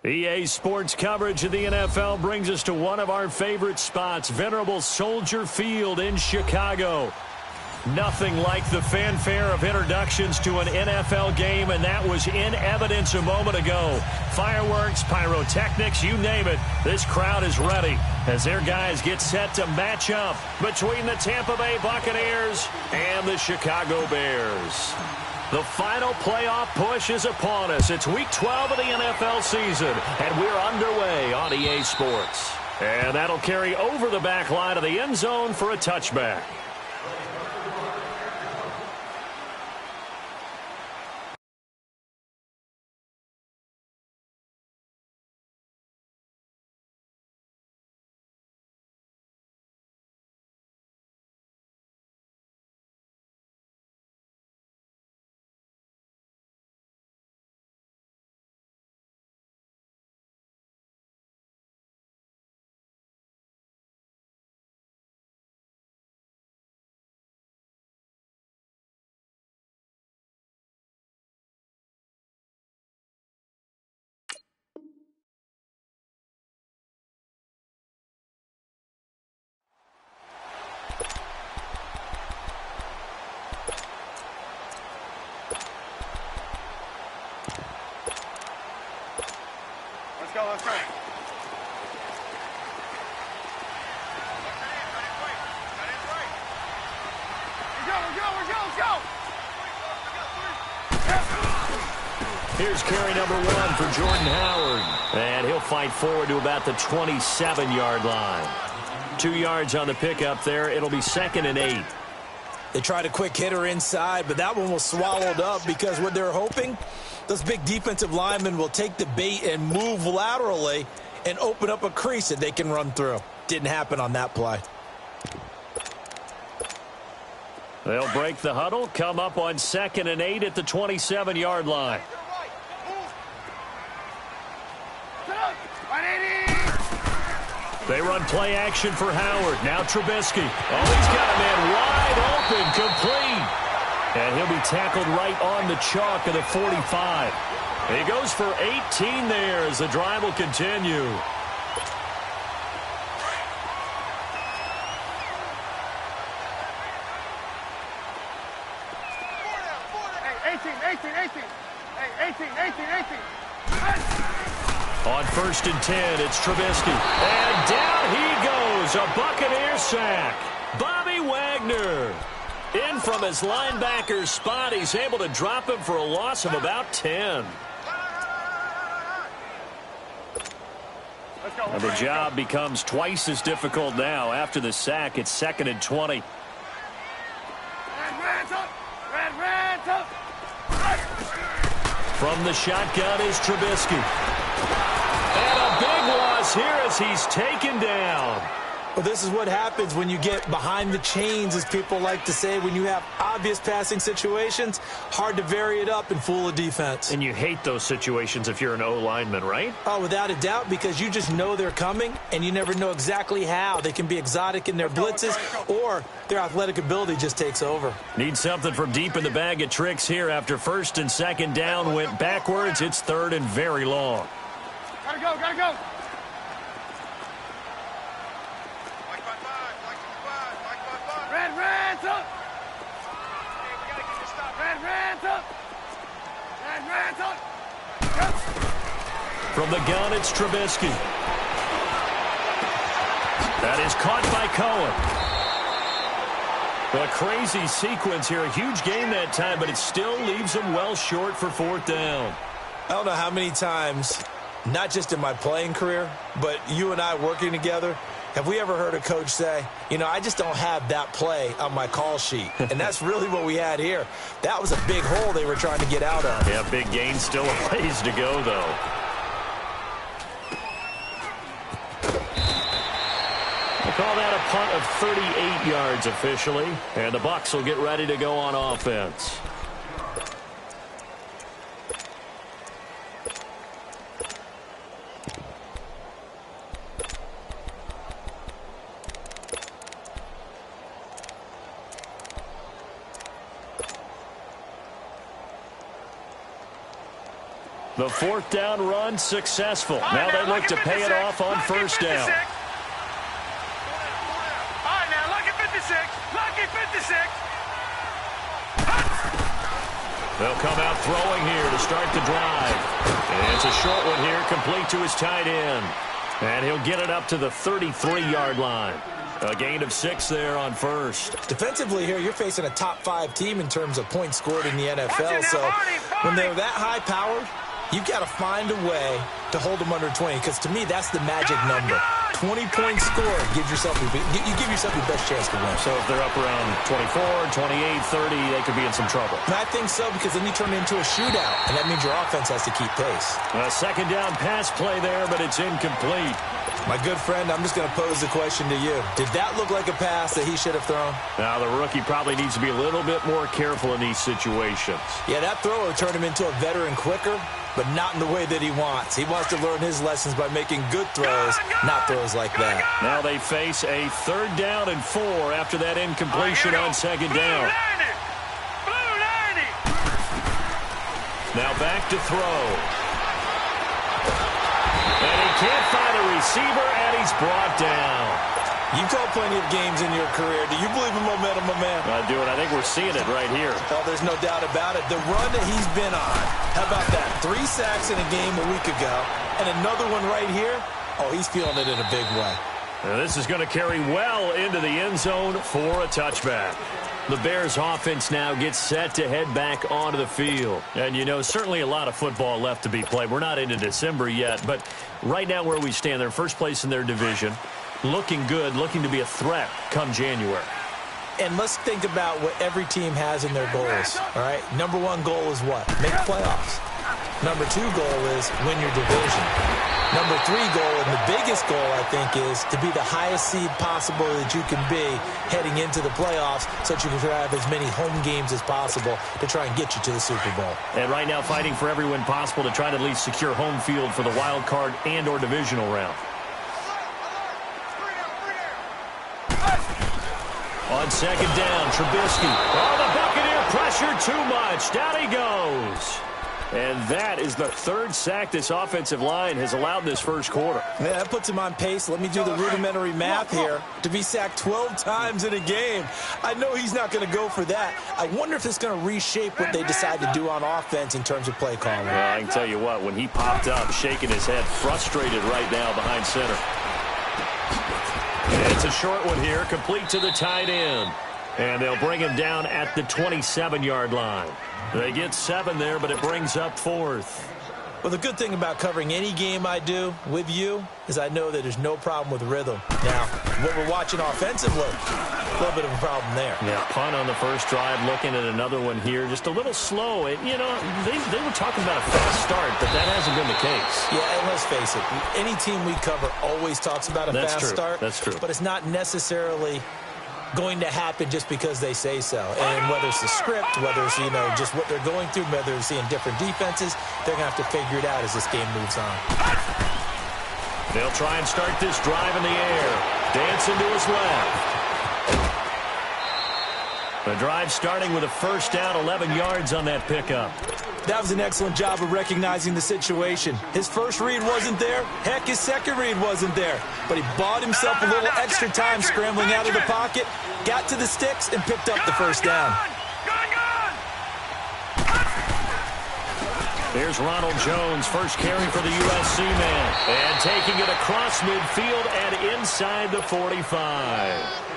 EA Sports coverage of the NFL brings us to one of our favorite spots, venerable Soldier Field in Chicago. Nothing like the fanfare of introductions to an NFL game, and that was in evidence a moment ago. Fireworks, pyrotechnics, you name it, this crowd is ready as their guys get set to match up between the Tampa Bay Buccaneers and the Chicago Bears. The final playoff push is upon us. It's Week 12 of the NFL season, and we're underway on EA Sports. And that'll carry over the back line of the end zone for a touchback. Let's go. Let's go. Here's carry number 1 for Jordan Howard. And he'll fight forward to about the 27-yard line. 2 yards on the pickup there. It'll be 2nd and 8. They tried a quick hitter inside, but that one was swallowed up because what they're hoping, those big defensive linemen will take the bait and move laterally and open up a crease that they can run through. Didn't happen on that play. They'll break the huddle, come up on 2nd and 8 at the 27-yard line. They run play action for Howard. Now Trubisky. Oh, he's got a man wide open, complete. And he'll be tackled right on the chalk of the 45. He goes for 18 there as the drive will continue. Hey, 18. On 1st and 10, it's Trubisky. And down he goes. A Buccaneer sack. Bobby Wagner. In from his linebacker spot. He's able to drop him for a loss of about 10. And the job becomes twice as difficult now. After the sack, it's 2nd and 20. From the shotgun is Trubisky. And a big loss here as he's taken down. Well, this is what happens when you get behind the chains, as people like to say. When you have obvious passing situations, hard to vary it up and fool a defense. And you hate those situations if you're an O-lineman, right? Oh, without a doubt, because you just know they're coming, and you never know exactly how. They can be exotic in their blitzes, or their athletic ability just takes over. Need something from deep in the bag of tricks here after 1st and 2nd down went backwards. It's 3rd and very long. Gotta go. From the gun, it's Trubisky. That is caught by Cohen. A crazy sequence here. A huge game that time, but it still leaves them well short for 4th down. I don't know how many times, not just in my playing career, but you and I working together, have we ever heard a coach say, you know, I just don't have that play on my call sheet? And that's really what we had here. That was a big hole they were trying to get out of. Yeah, big gain, still a ways to go, though. We'll call that a punt of 38 yards officially. And the Bucs will get ready to go on offense. The fourth down run successful. Now they look to pay it off on first down. All right, now, lucky 56. Lucky 56. They'll come out throwing here to start the drive. And it's a short one here, complete to his tight end. And he'll get it up to the 33-yard line. A gain of 6 there on first. Defensively here, you're facing a top-5 team in terms of points scored in the NFL. So when they're that high-powered, you've got to find a way to hold them under 20, because to me, that's the magic number. 20-point score gives yourself you give yourself your best chance to win. So if they're up around 24, 28, 30, they could be in some trouble. And I think so, because then you turn it into a shootout, and that means your offense has to keep pace. A second down pass play there, but it's incomplete. My good friend, I'm just going to pose the question to you. Did that look like a pass that he should have thrown? Now, the rookie probably needs to be a little bit more careful in these situations. Yeah, that throw will turn him into a veteran quicker, but not in the way that he wants. He wants to learn his lessons by making good throws, not throws like that. Now they face a 3rd down and 4 after that incompletion on second down. Now back to throw. And he can't find a receiver, and he's brought down. You've called plenty of games in your career. Do you believe in momentum, my man? I do, and I think we're seeing it right here. Oh, there's no doubt about it. The run that he's been on. How about that? 3 sacks in a game a week ago, and another one right here. Oh, he's feeling it in a big way. Now, this is going to carry well into the end zone for a touchback. The Bears offense now gets set to head back onto the field. And, you know, certainly a lot of football left to be played. We're not into December yet, but right now where we stand, they're first place in their division. Looking good, looking to be a threat come January. And let's think about what every team has in their goals, all right? Number 1 goal is what? Make playoffs. Number 2 goal is win your division. Number 3 goal, and the biggest goal, I think, is to be the highest seed possible that you can be heading into the playoffs so that you can have as many home games as possible to try and get you to the Super Bowl. And right now fighting for every win possible to try to at least secure home field for the wild card and or divisional round. On second down, Trubisky. Oh, the Buccaneer pressure too much. Down he goes. And that is the 3rd sack this offensive line has allowed this first quarter. Yeah, that puts him on pace. Let me do the rudimentary math here. To be sacked 12 times in a game. I know he's not going to go for that. I wonder if it's going to reshape what they decide to do on offense in terms of play calling. Well, I can tell you what, when he popped up, shaking his head, frustrated right now behind center. And it's a short one here, complete to the tight end. And they'll bring him down at the 27-yard line. They get 7 there, but it brings up 4th. Well, the good thing about covering any game I do with you is I know that there's no problem with rhythm. Now, what we're watching offensively, a little bit of a problem there. Yeah, punt on the first drive, looking at another one here, just a little slow. And, you know, they were talking about a fast start, but that hasn't been the case. Yeah, and let's face it, any team we cover always talks about a fast start. That's true. But it's not necessarily going to happen just because they say so. And whether it's the script, whether it's, you know, just what they're going through, whether they're seeing different defenses, they're going to have to figure it out as this game moves on. They'll try and start this drive in the air. Dancing to his left. The drive starting with a first down, 11 yards on that pickup. That was an excellent job of recognizing the situation. His first read wasn't there. Heck, his second read wasn't there. But he bought himself a little extra time scrambling out of the pocket, got to the sticks, and picked up the first down. Here's Ronald Jones, first carry for the USC man. And taking it across midfield and inside the 45.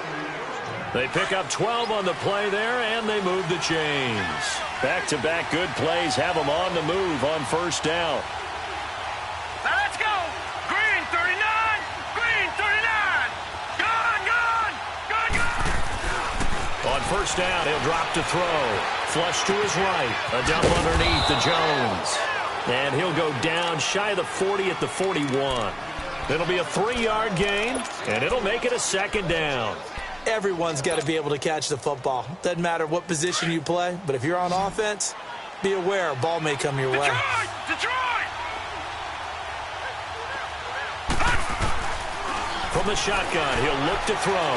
They pick up 12 on the play there, and they move the chains. Back-to-back good plays have them on the move on first down. Now let's go. Green 39. Green 39. Gone. On first down, he'll drop to throw. Flush to his right. A dump underneath to Jones. And he'll go down shy of the 40 at the 41. It'll be a 3-yard gain, and it'll make it a second down. Everyone's got to be able to catch the football. Doesn't matter what position you play, but if you're on offense, be aware a ball may come your way. Detroit! From the shotgun, he'll look to throw.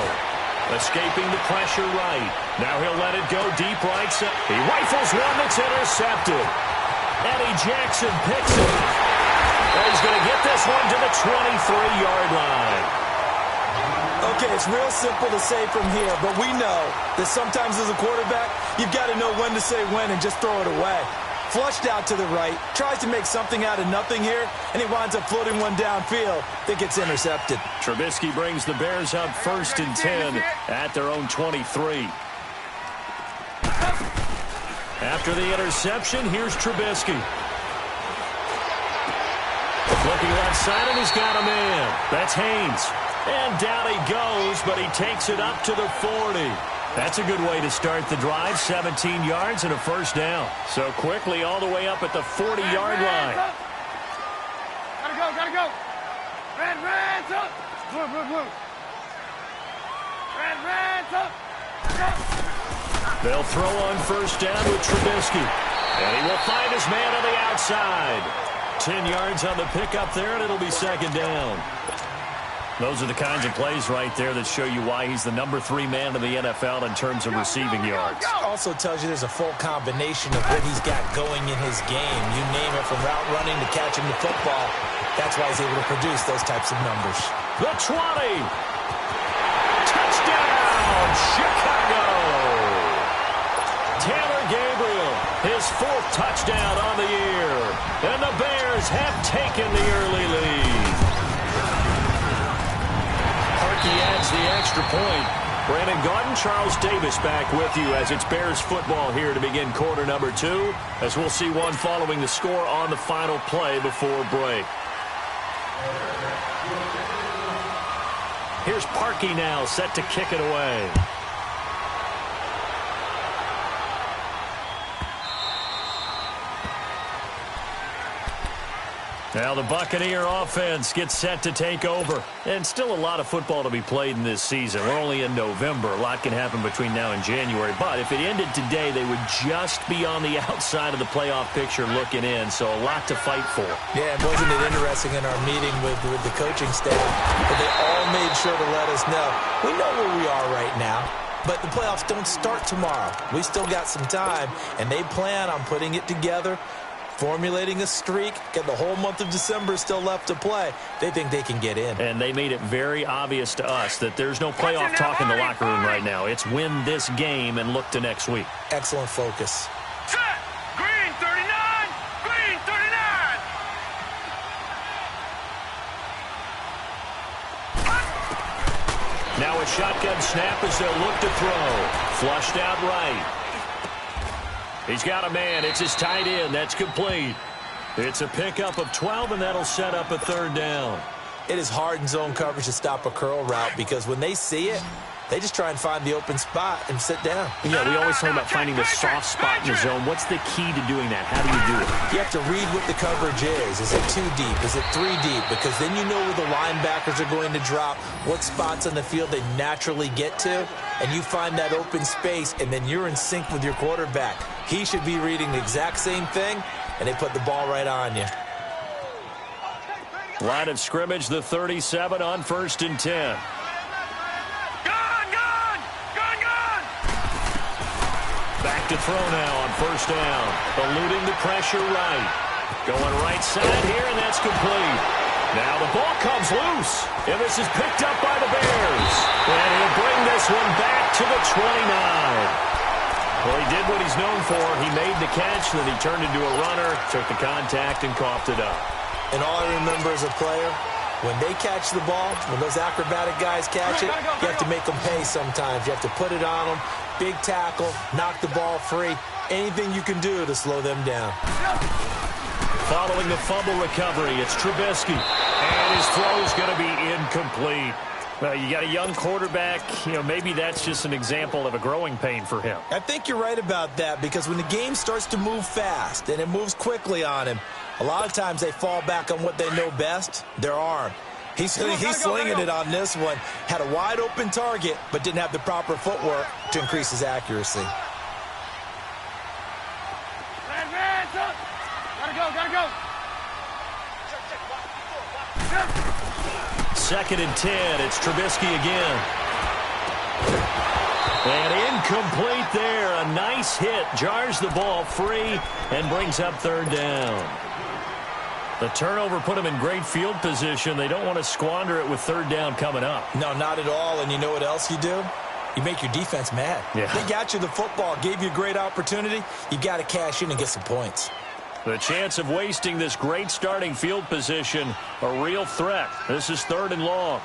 Escaping the pressure right. Now he'll let it go deep right side. He rifles one that's intercepted. Eddie Jackson picks it. And he's going to get this one to the 23-yard line. Okay, it's real simple to say from here, but we know that sometimes as a quarterback, you've got to know when to say when and just throw it away. Flushed out to the right, tries to make something out of nothing here, and he winds up floating one downfield that gets intercepted. Trubisky brings the Bears up 1st and 10 at their own 23. After the interception, here's Trubisky. Looking left side, and he's got a man. That's Haynes. And down he goes, but he takes it up to the 40. That's a good way to start the drive. 17 yards and a first down. So quickly all the way up at the 40-yard line. Gotta go. Red's up. Blue. Red's up. They'll throw on first down with Trubisky. And he will find his man on the outside. 10 yards on the pickup there, and it'll be second down. Those are the kinds of plays right there that show you why he's the number 3 man in the NFL in terms of receiving yards. Also tells you there's a full combination of what he's got going in his game. You name it, from route running to catching the football. That's why he's able to produce those types of numbers. The 20. Touchdown, Chicago. Taylor Gabriel, his 4th touchdown on the year. And the Bears have taken the early lead. He adds the extra point. Brandon Gaudin, Charles Davis back with you as it's Bears football here to begin quarter number 2, as we'll see one following the score on the final play before break. Here's Parkey now, set to kick it away. Now the Buccaneer offense gets set to take over. And still a lot of football to be played in this season. We're only in November. A lot can happen between now and January. But if it ended today, they would just be on the outside of the playoff picture looking in. So a lot to fight for. Yeah, and wasn't it interesting in our meeting with the coaching staff that they all made sure to let us know, we know where we are right now. But the playoffs don't start tomorrow. We still got some time, and they plan on putting it together, formulating a streak, get the whole month of December still left to play. They think they can get in. And they made it very obvious to us that there's no playoff talk in the locker room right now. It's win this game and look to next week. Excellent focus. Set. Green 39. Green 39. Now a shotgun snap as they'll look to throw. Flushed out right. He's got a man. It's his tight end. That's complete. It's a pickup of 12, and that'll set up a 3rd down. It is hard in zone coverage to stop a curl route because when they see it, they just try and find the open spot and sit down. Yeah, we always talk about finding the soft spot in the zone. What's the key to doing that? How do you do it? You have to read what the coverage is. Is it 2 deep? Is it 3 deep? Because then you know where the linebackers are going to drop, what spots on the field they naturally get to, and you find that open space, and then you're in sync with your quarterback. He should be reading the exact same thing, and they put the ball right on you. Line of scrimmage, the 37 on 1st and 10. Back to throw now on 1st down. Eluding the pressure right. Going right side here, and that's complete. Now the ball comes loose, and this is picked up by the Bears. And he'll bring this one back to the 29. Well, he did what he's known for. He made the catch, then he turned into a runner, took the contact, and coughed it up. And all I remember as a player, when they catch the ball, when those acrobatic guys catch it, you have to make them pay sometimes. You have to put it on them, big tackle, knock the ball free, anything you can do to slow them down. Following the fumble recovery, it's Trubisky. And his throw is going to be incomplete. Well, you got a young quarterback. You know, maybe that's just an example of a growing pain for him. I think you're right about that because when the game starts to move fast and it moves quickly on him, a lot of times they fall back on what they know best, their arm. He's slinging it on this one. Had a wide open target, but didn't have the proper footwork to increase his accuracy. Gotta go. 2nd and 10. It's Trubisky again. And incomplete there. A nice hit. Jars the ball free and brings up third down. The turnover put them in great field position. They don't want to squander it with third down coming up. No, not at all. And you know what else you do? You make your defense mad. Yeah. They got you the football, gave you a great opportunity. You got to cash in and get some points. The chance of wasting this great starting field position, a real threat. This is third and long.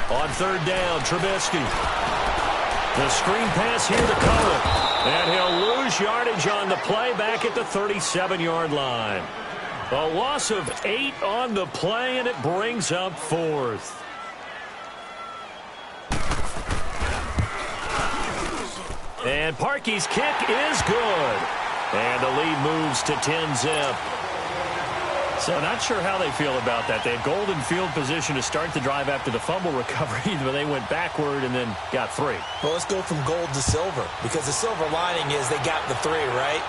On third down, Trubisky. The screen pass here to Cohen. And he'll lose yardage on the play back at the 37-yard line. A loss of 8 on the play, and it brings up fourth. And Parkey's kick is good. And the lead moves to 10-zip. So not sure how they feel about that. They had golden field position to start the drive after the fumble recovery, but they went backward and then got 3. Well, let's go from gold to silver, because the silver lining is they got the 3, right?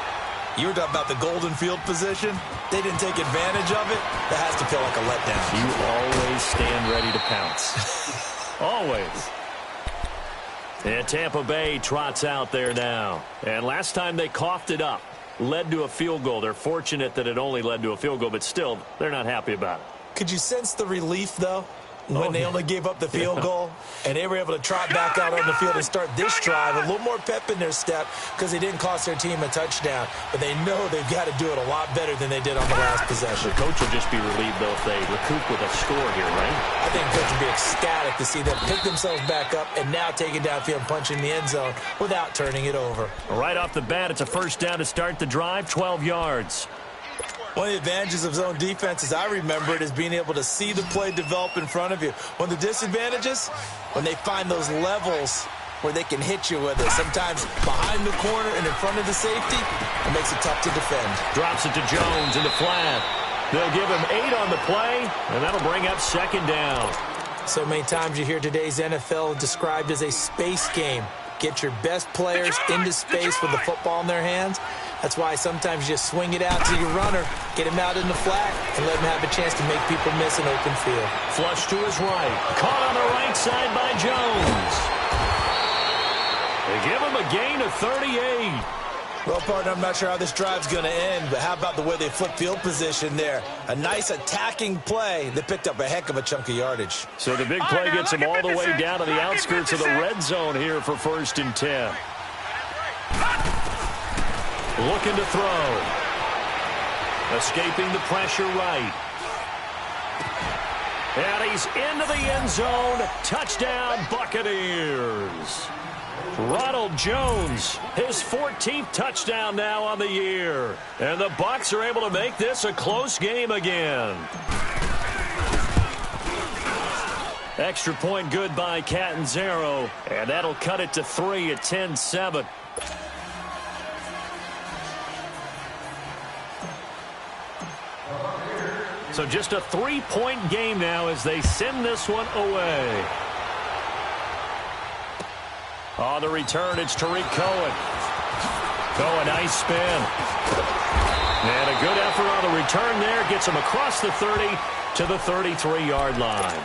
You were talking about the golden field position. They didn't take advantage of it. That has to feel like a letdown. You always stand ready to pounce. Always. And Tampa Bay trots out there now. And last time they coughed it up, led to a field goal. They're fortunate that it only led to a field goal, but still, they're not happy about it. Could you sense the relief, though, when they only gave up the field goal and they were able to trot back out on the field and start this drive? A little more pep in their step because they didn't cost their team a touchdown, but they know they've got to do it a lot better than they did on the last possession. The coach will just be relieved, though, if they recoup with a score here, right? I think the coach would be ecstatic to see them pick themselves back up and now take it downfield and punch in the end zone without turning it over. Right off the bat, it's a first down to start the drive, 12 yards. One of the advantages of zone defense, as I remember it, is being able to see the play develop in front of you. One of the disadvantages, when they find those levels where they can hit you with it. Sometimes behind the corner and in front of the safety, it makes it tough to defend. Drops it to Jones in the flat. They'll give him 8 on the play, and that'll bring up second down. So many times you hear today's NFL described as a space game. Get your best players into space with the football in their hands. That's why sometimes you just swing it out to your runner, get him out in the flat, and let him have a chance to make people miss an open field. Flush to his right. Caught on the right side by Jones. They give him a gain of 38. Well, partner, I'm not sure how this drive's going to end, but how about the way they flip field position there? A nice attacking play that picked up a heck of a chunk of yardage. So the big play gets them all the way down to the outskirts of the red zone here for 1st and 10. Looking to throw. Escaping the pressure right. And he's into the end zone. Touchdown, Buccaneers. Ronald Jones, his 14th touchdown now on the year. And the Bucs are able to make this a close game again. Extra point good by Catanzaro. And that'll cut it to 3 at 10-7. So just a 3-point game now as they send this one away. On the return, it's Tariq Cohen. Cohen, nice spin. And a good effort on the return there. Gets him across the 30 to the 33-yard line.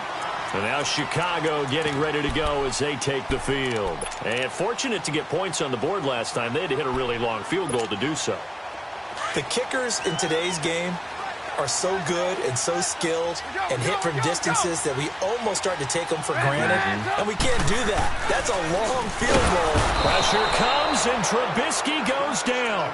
And now Chicago getting ready to go as they take the field. And fortunate to get points on the board last time. They had to hit a really long field goal to do so. The kickers in today's game are so good and so skilled and hit from distances that we almost start to take them for granted, and we can't do that. That's a long field goal. Pressure comes, and Trubisky goes down.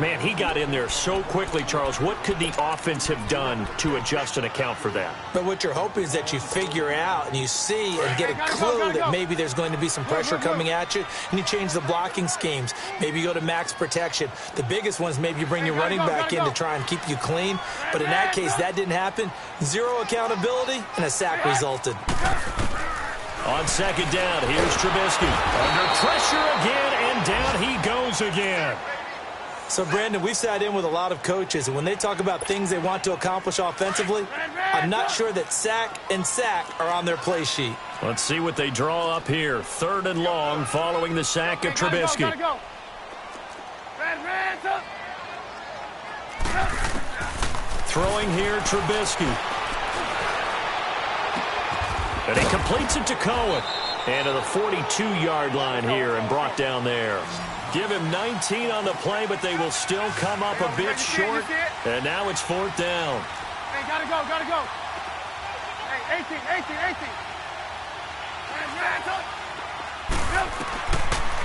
Man, he got in there so quickly, Charles. What could the offense have done to adjust and account for that? But what you're hoping is that you figure out and you see and get a clue that maybe there's going to be some pressure coming at you, and you change the blocking schemes. Maybe you go to max protection. The biggest one is maybe you bring your running back in to try and keep you clean. But in that case, that didn't happen. Zero accountability, and a sack resulted. On second down, here's Trubisky. Under pressure again, and down he goes again. So, Brandon, we've sat in with a lot of coaches, and when they talk about things they want to accomplish offensively, I'm not sure that sack and sack are on their play sheet. Let's see what they draw up here. 3rd and long following the sack of Trubisky. Throwing here, Trubisky. And he completes it to Cohen. And to the 42-yard line here and brought down there. Give him 19 on the play, but they will still come up a bit short. And now it's 4th down. Hey, gotta go, gotta go. Hey, 18.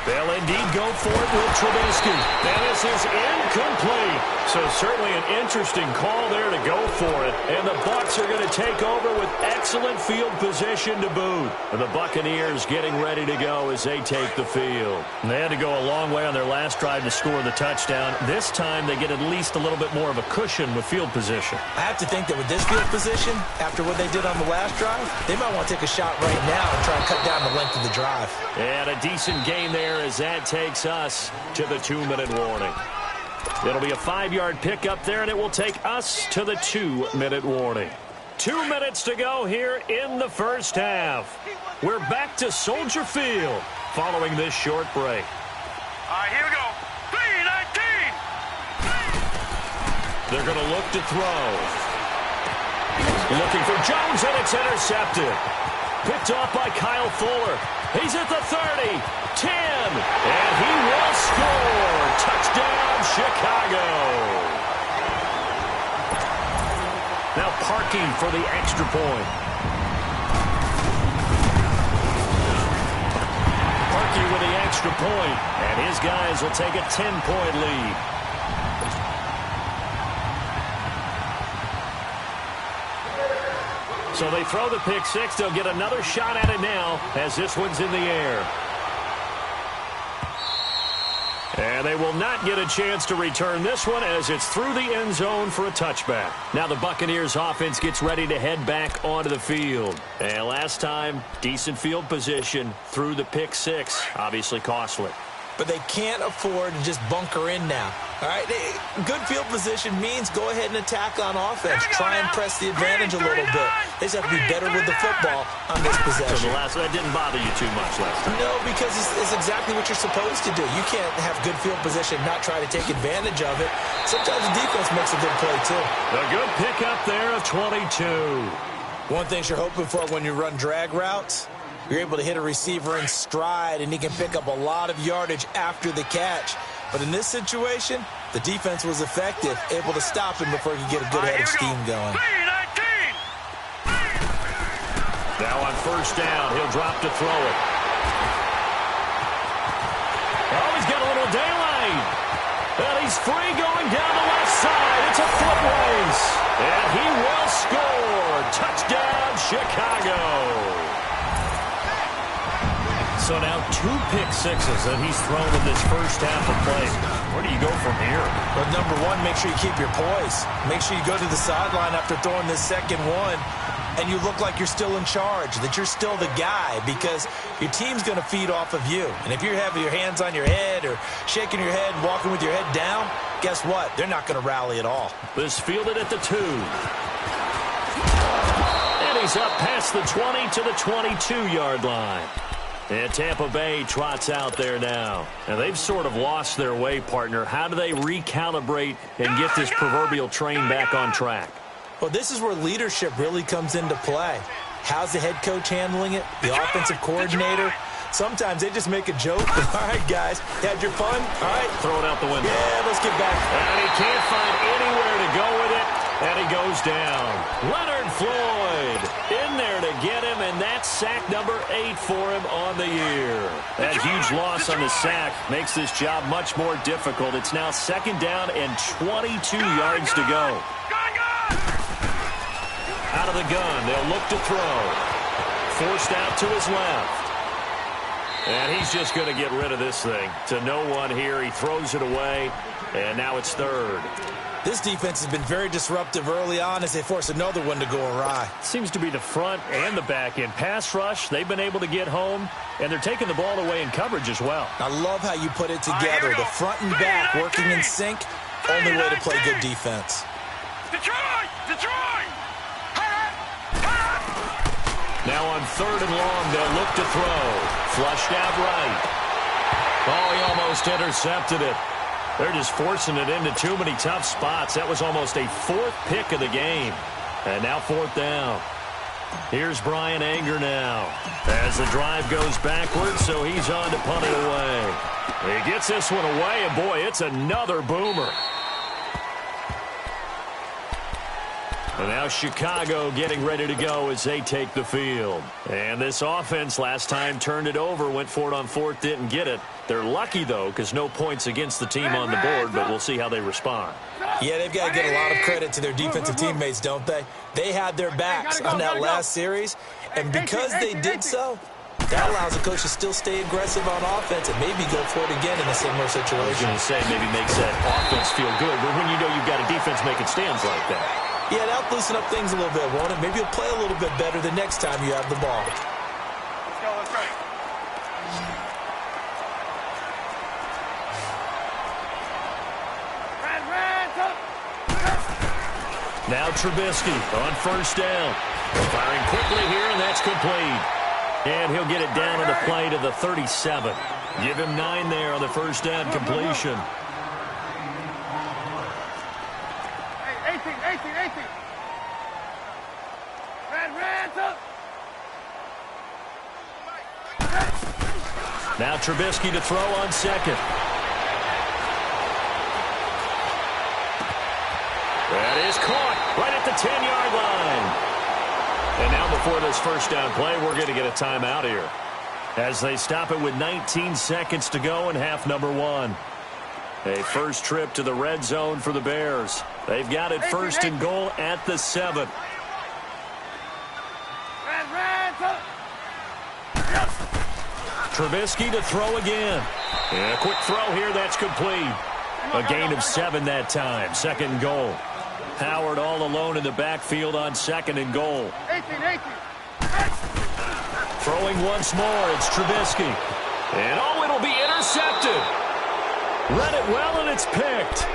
They'll indeed go for it with Trubisky. And this is incomplete. So certainly an interesting call there to go for it. And the Bucs are going to take over with excellent field position to boot. And the Buccaneers getting ready to go as they take the field. And they had to go a long way on their last drive to score the touchdown. This time they get at least a little bit more of a cushion with field position. I have to think that with this field position, after what they did on the last drive, they might want to take a shot right now and try and cut down the length of the drive. And a decent gain there as that takes us to the 2-minute warning. It'll be a 5-yard pickup there, and it will take us to the 2-minute warning. 2 minutes to go here in the first half. We're back to Soldier Field following this short break. All right, here we go. 3-19. They're going to look to throw. Looking for Jones, and it's intercepted. Picked off by Kyle Fuller. He's at the 30, 10, and he will score. Touchdown, Chicago. Now parking for the extra point. Parkey with the extra point, and his guys will take a 10-point lead. So they throw the pick six. They'll get another shot at it now as this one's in the air. And they will not get a chance to return this one as it's through the end zone for a touchback. Now the Buccaneers offense gets ready to head back onto the field. And last time, decent field position through the pick six. Obviously costly. But they can't afford to just bunker in now. All right, good field position means go ahead and attack on offense. Try and press the advantage a little bit. They just have to be better with the football on this possession. So that didn't bother you too much last time. No, because it's exactly what you're supposed to do. You can't have good field position and not try to take advantage of it. Sometimes the defense makes a good play, too. A good pickup there of 22. One thing you're hoping for when you run drag routes, you're able to hit a receiver in stride, and he can pick up a lot of yardage after the catch. But in this situation, the defense was effective, able to stop him before he could get a good head of steam going. Now on first down, he'll drop to throw it. Oh, he's got a little daylight. And he's free going down the left side. It's a foot race. And he will score. Touchdown, Chicago. So now 2 pick sixes that he's thrown in this first half of play. Where do you go from here? Well, number one, make sure you keep your poise. Make sure you go to the sideline after throwing this second one, and you look like you're still in charge, that you're still the guy, because your team's going to feed off of you. And if you're having your hands on your head or shaking your head and walking with your head down, guess what? They're not going to rally at all. This fielded at the 2. And he's up past the 20 to the 22-yard line. And Tampa Bay trots out there now. And they've sort of lost their way, partner. How do they recalibrate and get this proverbial train back on track? Well, this is where leadership really comes into play. How's the head coach handling it? The offensive coordinator? Sometimes they just make a joke. All right, guys, had your fun? All right. Throw it out the window. Yeah, let's get back. And he can't find anywhere to go with it. And he goes down. Leonard Floyd in there to get him, and that's sack number 8 for him on the year. That huge loss on the sack makes this job much more difficult. It's now second down and 22 yards to go. Out of the gun, they'll look to throw. Forced out to his left. And he's just going to get rid of this thing. To no one here, he throws it away, and now it's third. This defense has been very disruptive early on as they force another one to go awry. Seems to be the front and the back end. Pass rush, they've been able to get home, and they're taking the ball away in coverage as well. I love how you put it together. The front and back working in sync, only way to play good defense. Detroit! Now on third and long, they'll look to throw. Flushed out right. Oh, he almost intercepted it. They're just forcing it into too many tough spots. That was almost a 4th pick of the game. And now 4th down. Here's Brian Anger now. As the drive goes backwards, so he's on to punt it away. He gets this one away, and boy, it's another boomer. And now Chicago getting ready to go as they take the field. And this offense last time turned it over, went for it on fourth, didn't get it. They're lucky, though, because no points against the team on the board, but we'll see how they respond. Yeah, they've got to get a lot of credit to their defensive teammates, don't they? They had their backs on that last series, and because they did so, that allows the coach to still stay aggressive on offense and maybe go for it again in a similar situation. I was going to say maybe makes that offense feel good, but when you know you've got a defense making stands like that. Yeah, that'll loosen up things a little bit, won't it? Maybe you'll play a little bit better the next time you have the ball. Let's go, let's go. Now Trubisky on first down. Firing quickly here, and that's complete. And he'll get it down on the play to the 37. Give him 9 there on the first down completion. 18. Red, up. Now Trubisky to throw on second. That is caught right at the 10-yard line. And now before this first down play, we're going to get a timeout here as they stop it with 19 seconds to go in half number 1. A first trip to the red zone for the Bears. They've got it first and goal at the 7. Trubisky to throw again. And a quick throw here, that's complete. A gain of 7 that time. Second and goal. Howard all alone in the backfield on second and goal. 18. Throwing once more, it's Trubisky. And oh, it'll be intercepted. Read it well, and it's picked.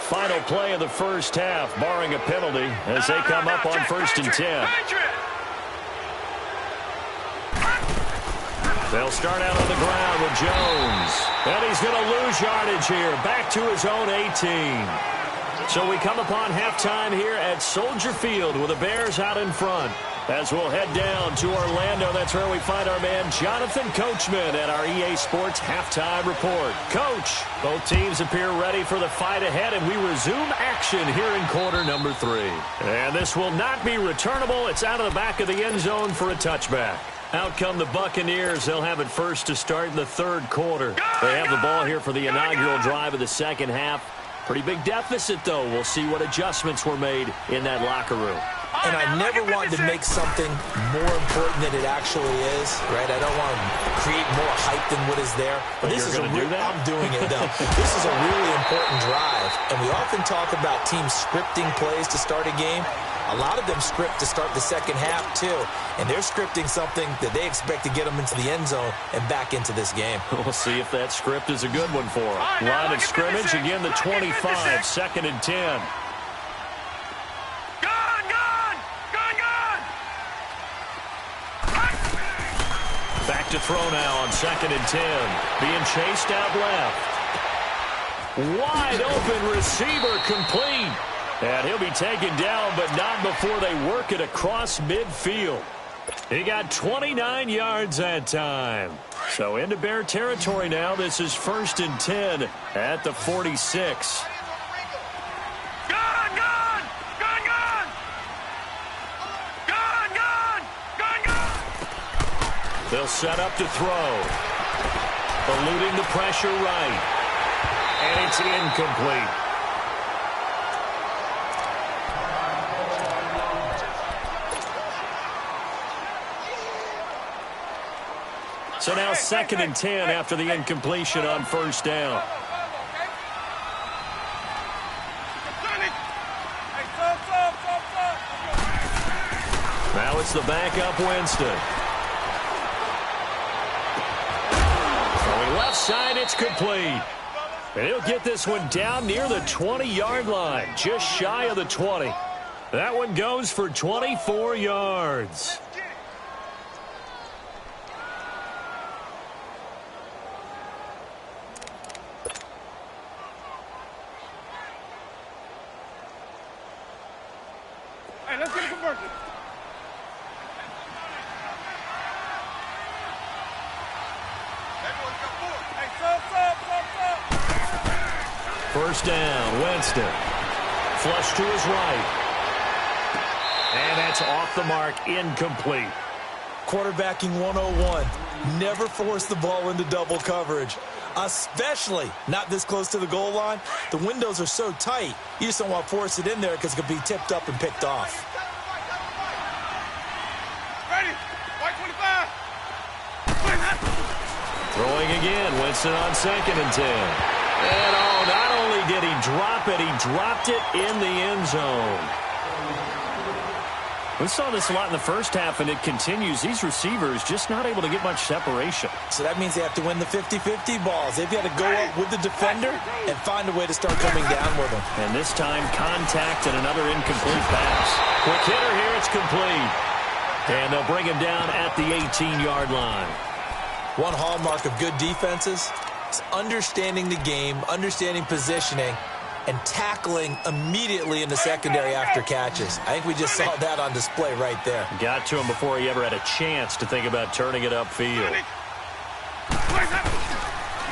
Final play of the first half, barring a penalty, as they come up on first and 10. They'll start out on the ground with Jones. And he's going to lose yardage here, back to his own 18. So we come upon halftime here at Soldier Field with the Bears out in front. As we'll head down to Orlando, that's where we find our man Jonathan Coachman at our EA Sports Halftime Report. Coach, both teams appear ready for the fight ahead, and we resume action here in quarter number 3. And this will not be returnable. It's out of the back of the end zone for a touchback. Out come the Buccaneers. They'll have it first to start in the third quarter. They have the ball here for the inaugural drive of the second half. Pretty big deficit, though. We'll see what adjustments were made in that locker room. And I never wanted to make something more important than it actually is, right? I don't want to create more hype than what is there. But this is I'm doing it, though. This is a really important drive. And we often talk about teams scripting plays to start a game. A lot of them script to start the second half, too. And they're scripting something that they expect to get them into the end zone and back into this game. We'll see if that script is a good one for them. Line of scrimmage, again, the 25, second and 10. Back to throw now on second and 10. Being chased out left. Wide open receiver complete. And he'll be taken down, but not before they work it across midfield. He got 29 yards that time. So into Bear territory now. This is first and 10 at the 46. They'll set up to throw. Eluding the pressure right. And it's incomplete. So now second and 10 after the incompletion on first down. Now it's the backup Winston. Throwing left side, it's complete. And he'll get this one down near the 20-yard line, just shy of the 20. That one goes for 24 yards. First down, Winston. Flush to his right. And that's off the mark, incomplete. Quarterbacking 101. Never force the ball into double coverage, especially not this close to the goal line. The windows are so tight, you just don't want to force it in there because it could be tipped up and picked off. Ready? White 25. Throwing again, Winston on 2nd and 10. And not only did he drop it, he dropped it in the end zone. We saw this a lot in the first half, and it continues. These receivers just not able to get much separation. So that means they have to win the 50-50 balls. They've got to go up with the defender and find a way to start coming down with them. And this time, contact and another incomplete pass. Quick hitter here, it's complete. And they'll bring him down at the 18-yard line. One hallmark of good defenses is understanding the game, understanding positioning, and tackling immediately in the secondary after catches. I think we just saw that on display right there. Got to him before he ever had a chance to think about turning it upfield.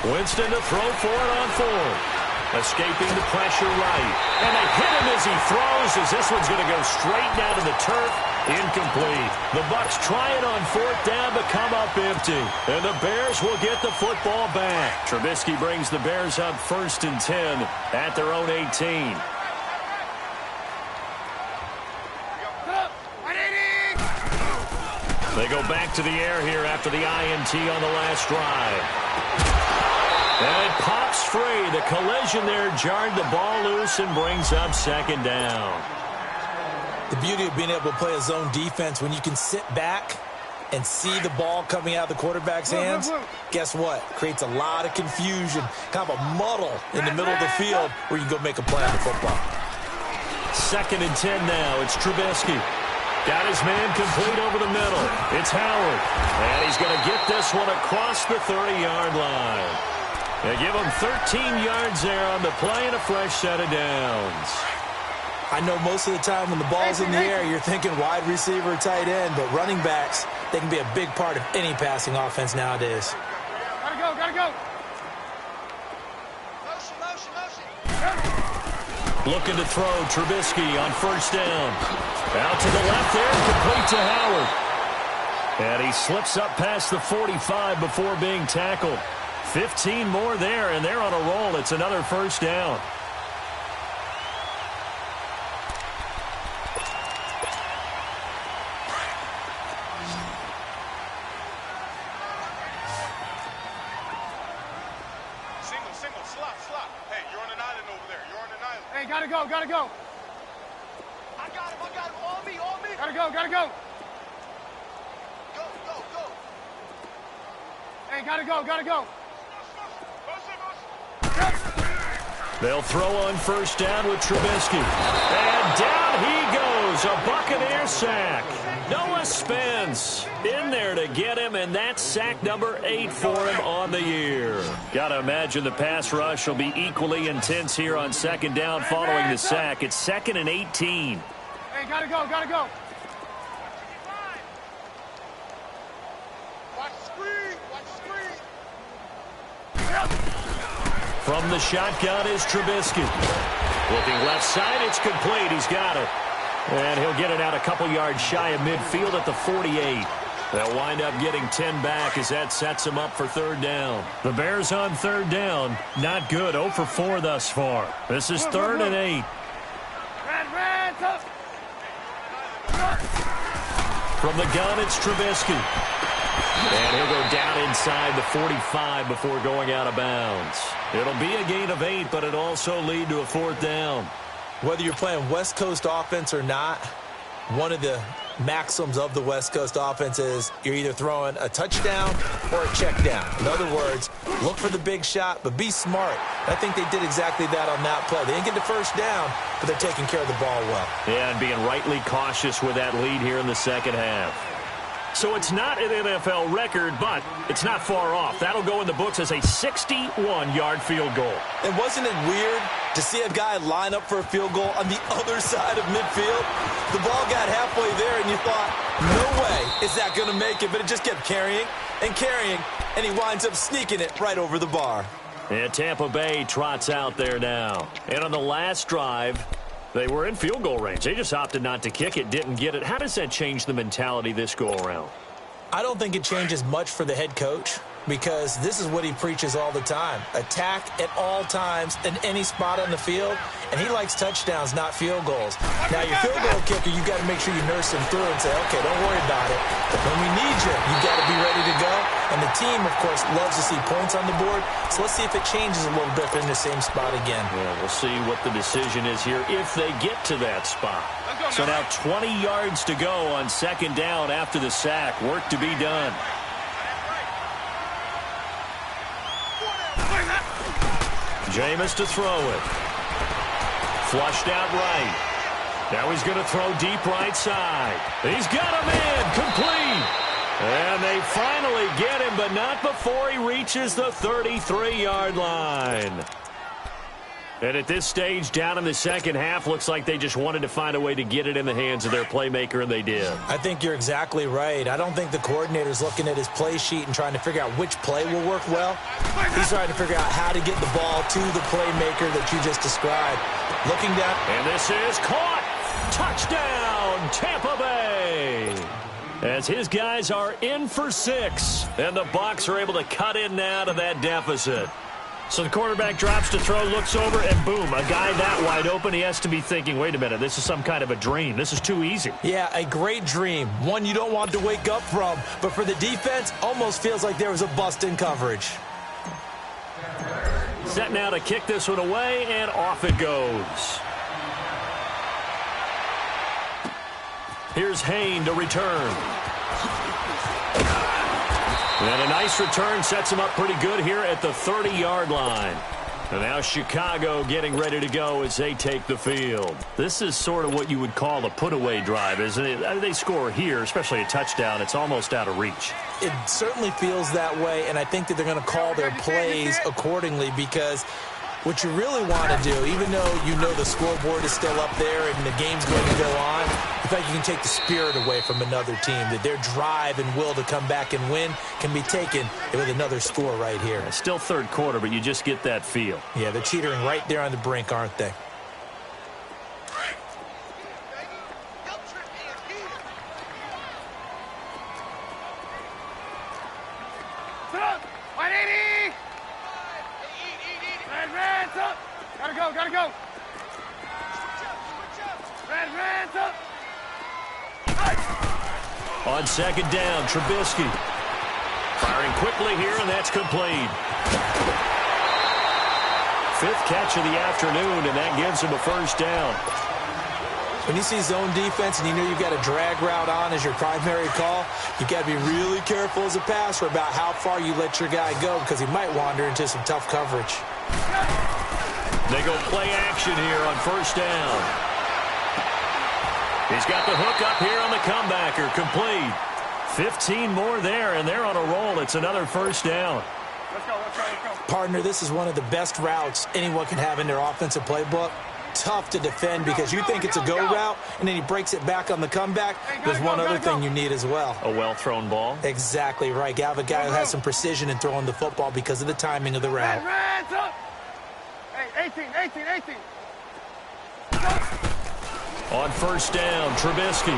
Winston to throw for it on 4th. Escaping the pressure right. And they hit him as he throws, as this one's going to go straight down to the turf. Incomplete. The Bucs try it on 4th down, but come up empty. And the Bears will get the football back. Trubisky brings the Bears up 1st and 10 at their own 18. They go back to the air here after the INT on the last drive. And it pops free. The collision there jarred the ball loose and brings up 2nd down. The beauty of being able to play a zone defense when you can sit back and see the ball coming out of the quarterback's hands, guess what? Creates a lot of confusion, kind of a muddle in the middle of the field where you can go make a play on the football. 2nd and 10 now. It's Trubisky. Got his man complete over the middle. It's Howard. And he's going to get this one across the 30-yard line. They give him 13 yards there on the play and a fresh set of downs. I know most of the time when the ball's in the air, you're thinking wide receiver, tight end, but running backs, they can be a big part of any passing offense nowadays. Gotta go, gotta go. Looking to throw, Trubisky on 1st down. Out to the left there, complete to Howard. And he slips up past the 45 before being tackled. 15 more there, and they're on a roll. It's another 1st down. Single, slot. Hey, you're on an island over there. You're on an island. Hey, gotta go. I got him. On me. Gotta go. Go. Hey, gotta go. They'll throw on 1st down with Trubisky. And down he goes. A Buccaneer sack. Noah Spence in there to get him, and that's sack number 8 for him on the year. Got to imagine the pass rush will be equally intense here on 2nd down following the sack. It's 2nd and 18. Hey, gotta go. Watch the screen. From the shotgun is Trubisky. Looking left side, it's complete. He's got it. And he'll get it out a couple yards shy of midfield at the 48. They'll wind up getting 10 back as that sets him up for 3rd down. The Bears on 3rd down. Not good. 0 for 4 thus far. This is 3rd and 8. From the gun, it's Trubisky. And he'll go down inside the 45 before going out of bounds. It'll be a gain of 8, but it'll also lead to a 4th down. Whether you're playing West Coast offense or not, one of the maxims of the West Coast offense is you're either throwing a touchdown or a check down. In other words, look for the big shot, but be smart. I think they did exactly that on that play. They didn't get the 1st down, but they're taking care of the ball well. Yeah, and being rightly cautious with that lead here in the 2nd half. So it's not an NFL record, but it's not far off. That'll go in the books as a 61-yard field goal. And wasn't it weird to see a guy line up for a field goal on the other side of midfield? The ball got halfway there, and you thought, no way is that going to make it, but it just kept carrying. and carrying, and he winds up sneaking it right over the bar. And Tampa Bay trots out there now. And on the last drive, they were in field goal range. They just opted not to kick it, didn't get it. How does that change the mentality this go-around? I don't think it changes much for the head coach, because this is what he preaches all the time. Attack at all times in any spot on the field, and he likes touchdowns, not field goals. Now, your field goal kicker, you got to make sure you nurse him through and say, okay, don't worry about it. But when we need you, you got to be ready to go. And the team, of course, loves to see points on the board. So let's see if it changes a little bit if they're in the same spot again. Yeah, we'll see what the decision is here if they get to that spot. So now 20 yards to go on second down after the sack. Work to be done. Jameis to throw it. Flushed out right. Now he's going to throw deep right side. He's got him in. Complete. And they finally get him, but not before he reaches the 33-yard line. And at this stage, down in the second half, looks like they just wanted to find a way to get it in the hands of their playmaker, and they did. I think you're exactly right. I don't think the coordinator's looking at his play sheet and trying to figure out which play will work well. He's trying to figure out how to get the ball to the playmaker that you just described. Looking down. And this is caught. Touchdown, Tampa Bay. As his guys are in for 6, and the Bucs are able to cut in now to that deficit. So the quarterback drops to throw, looks over, and boom, a guy that wide open, he has to be thinking, wait a minute, this is some kind of a dream. This is too easy. Yeah, a great dream. One you don't want to wake up from. But for the defense, almost feels like there was a bust in coverage. Set now to kick this one away, and off it goes. Here's Hayne to return. And a nice return sets him up pretty good here at the 30-yard line. And now Chicago getting ready to go as they take the field. This is sort of what you would call a put-away drive, isn't it? I mean, they score here, especially a touchdown. It's almost out of reach. It certainly feels that way, and I think that they're going to call their plays accordingly, because what you really want to do, even though you know the scoreboard is still up there and the game's going to go on, in fact, you can take the spirit away from another team, that their drive and will to come back and win can be taken with another score right here. It's still third quarter, but you just get that feel. Yeah, they're teetering right there on the brink, aren't they? Gotta go. Red, up. On second down, Trubisky. Firing quickly here, and that's complete. 5th catch of the afternoon, and that gives him a first down. When you see zone defense and you know you've got a drag route on as your primary call, you've got to be really careful as a passer about how far you let your guy go, because he might wander into some tough coverage. They go play action here on first down. He's got the hook up here on the comebacker. Complete. 15 more there, and they're on a roll. It's another first down. Let's go. Partner, this is one of the best routes anyone can have in their offensive playbook. Tough to defend because you think it's a go route, and then he breaks it back on the comeback. There's one other thing you need as well. A well-thrown ball. Exactly right. You have a guy who has some precision in throwing the football because of the timing of the route. Reds up. Hey, 18. On first down, Trubisky.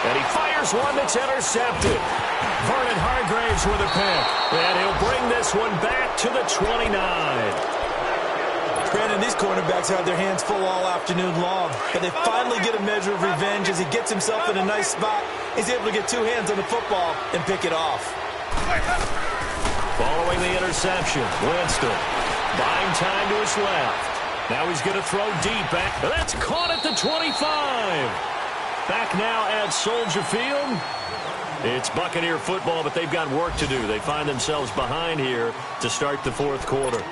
And he fires one that's intercepted. Vernon Hargreaves with a pick. And he'll bring this one back to the 29. Brandon, these cornerbacks have their hands full all afternoon long, but they finally get a measure of revenge as he gets himself in a nice spot. He's able to get 2 hands on the football and pick it off. Following the interception, Winston buying time to his left. Now he's going to throw deep back. That's caught at the 25. Back now at Soldier Field. It's Buccaneer football, but they've got work to do. They find themselves behind here to start the 4th quarter.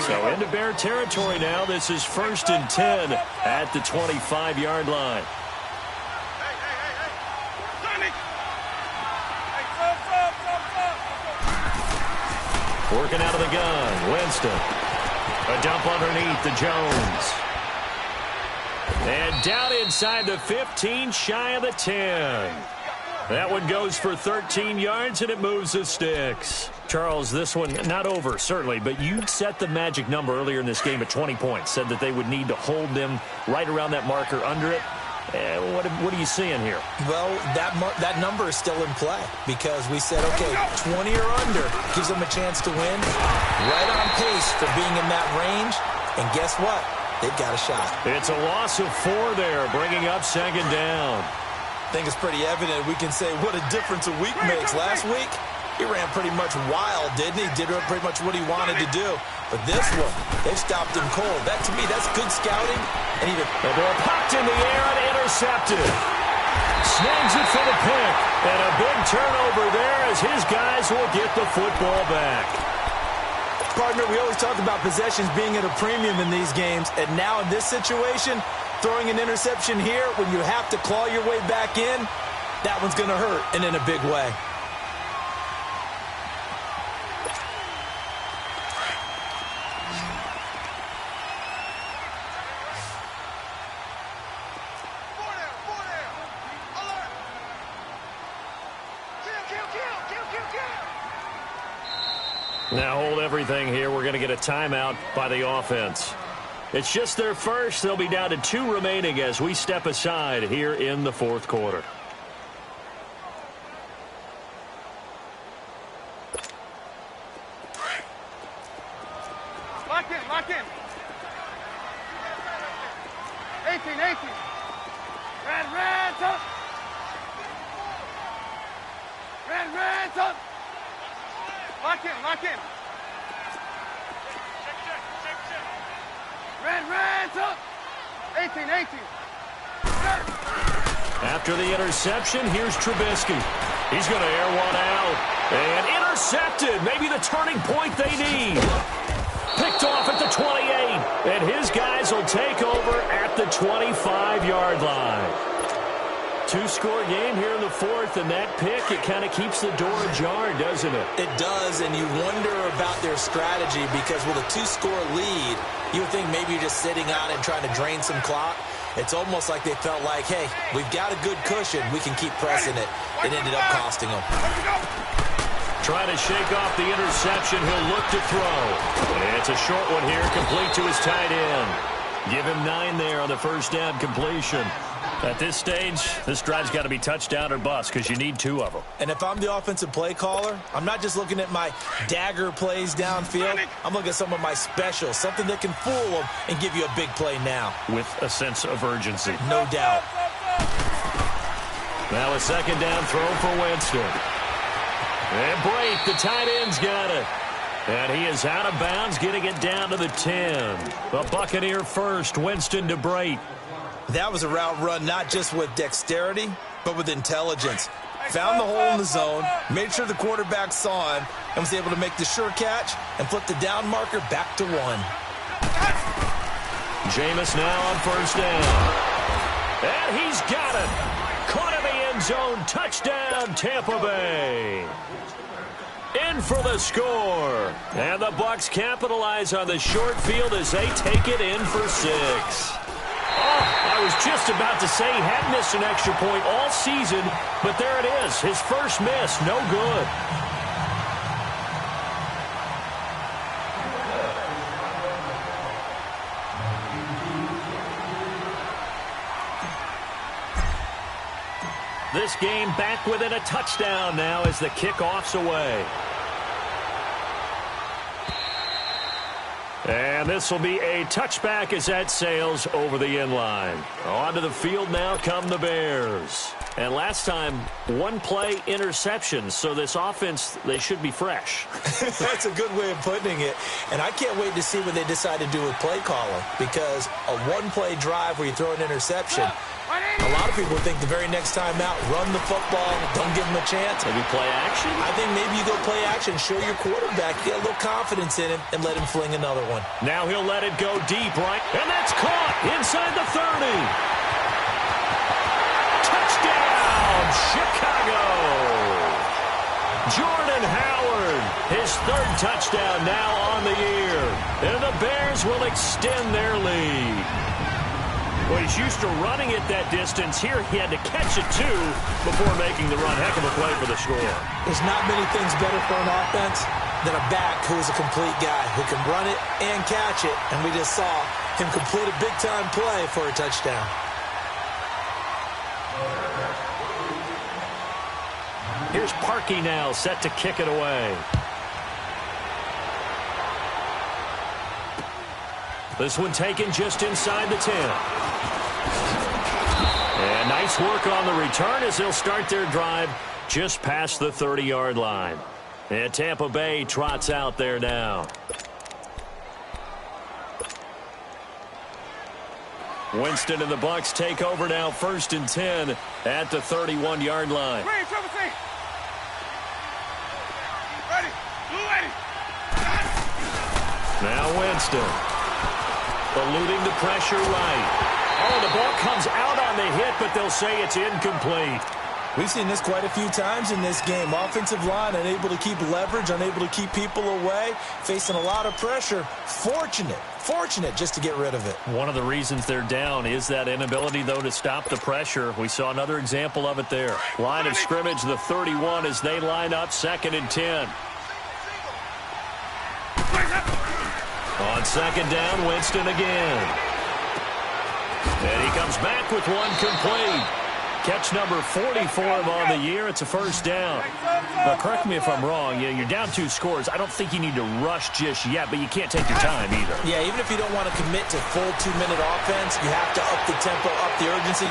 So into Bear territory now. This is 1st and 10 at the 25-yard line. Working out of the gun, Winston. A dump underneath to Jones. And down inside the 15, shy of the 10. That one goes for 13 yards, and it moves the sticks. Charles, this one not over, certainly, but you set the magic number earlier in this game at 20 points, said that they would need to hold them right around that marker under it. What are you seeing here? Well, that number is still in play because we said, okay, 20 or under gives them a chance to win. Right on pace for being in that range. And guess what? They've got a shot. It's a loss of 4 there, bringing up second down. I think it's pretty evident we can say what a difference a week makes. Last week, he ran pretty much wild, didn't he? Did pretty much what he wanted to do. But this one, they've stopped him cold. That, to me, that's good scouting. And even the ball popped in the air and intercepted. Snags it for the pick. And a big turnover there as his guys will get the football back. Partner, we always talk about possessions being at a premium in these games. And now in this situation, throwing an interception here when you have to claw your way back in, that one's going to hurt, and in a big way. Now hold everything here. We're going to get a timeout by the offense. It's just their first. They'll be down to 2 remaining as we step aside here in the fourth quarter. Lock in, lock in. 18, 18. Red, up. Red, up. Lock in. Red, up. 18, 18. After the interception, here's Trubisky. He's going to air one out. And intercepted. Maybe the turning point they need. Picked off at the 28. And his guys will take over at the 25-yard line. 2-score game here in the fourth, and that pick, it kind of keeps the door ajar, doesn't it? It does, and you wonder about their strategy because with a 2-score lead, you would think maybe you're just sitting on it and trying to drain some clock. It's almost like they felt like, hey, we've got a good cushion. We can keep pressing it. It ended up costing them. Trying to shake off the interception. He'll look to throw. It's a short one here, complete to his tight end. Give him 9 there on the first down completion. At this stage, this drive's got to be touchdown or bust because you need 2 of them. And if I'm the offensive play caller, I'm not just looking at my dagger plays downfield. I'm looking at some of my specials, something that can fool them and give you a big play now. With a sense of urgency. No doubt. Now a second down throw for Winston. And Brate, the tight end's got it. And he is out of bounds, getting it down to the 10. The Buccaneer first, Winston to Brate. That was a route run not just with dexterity, but with intelligence. Found the hole in the zone, made sure the quarterback saw him, and was able to make the sure catch and flip the down marker back to 1. Jameis now on first down. And he's got it. Caught in the end zone. Touchdown, Tampa Bay. In for the score. And the Bucs capitalize on the short field as they take it in for 6. Oh, I was just about to say he had missed an extra point all season, but there it is. His first miss, no good. This game back within a touchdown now as the kickoff's away. And this will be a touchback as that sails over the inline. Onto the field now come the Bears. And last time, 1-play interception. So this offense, they should be fresh. That's a good way of putting it. And I can't wait to see what they decide to do with play calling. Because a 1-play drive where you throw an interception, a lot of people think the very next time out, run the football, don't give them a chance. Maybe play action? I think maybe you go play action, show your quarterback, get a little confidence in him, and let him fling another one. Now he'll let it go deep, right? And that's caught inside the 30. Touchdown, Chicago. Jordan Howard, his 3rd touchdown now on the year. And the Bears will extend their lead. Well, he's used to running it that distance. Here he had to catch it, too, before making the run. Heck of a play for the score. There's not many things better for an offense than a back who is a complete guy who can run it and catch it. And we just saw him complete a big-time play for a touchdown. Here's Parkey now, set to kick it away. This one taken just inside the 10. And nice work on the return as they'll start their drive just past the 30-yard line. And Tampa Bay trots out there now. Winston and the Bucs take over now, 1st and 10 at the 31-yard line. Now Winston. Eluding the pressure right. Oh, the ball comes out on the hit, but they'll say it's incomplete. We've seen this quite a few times in this game. Offensive line unable to keep leverage, unable to keep people away, facing a lot of pressure. Fortunate just to get rid of it. One of the reasons they're down is that inability, though, to stop the pressure. We saw another example of it there. Line of scrimmage, the 31, as they line up, 2nd and 10. On 2nd down, Winston again. And he comes back with one complete. Catch number 40 for him on the year. It's a 1st down. Now, correct me if I'm wrong. You're down 2 scores. I don't think you need to rush just yet, but you can't take your time either. Yeah, even if you don't want to commit to full 2-minute offense, you have to up the tempo, up the urgency.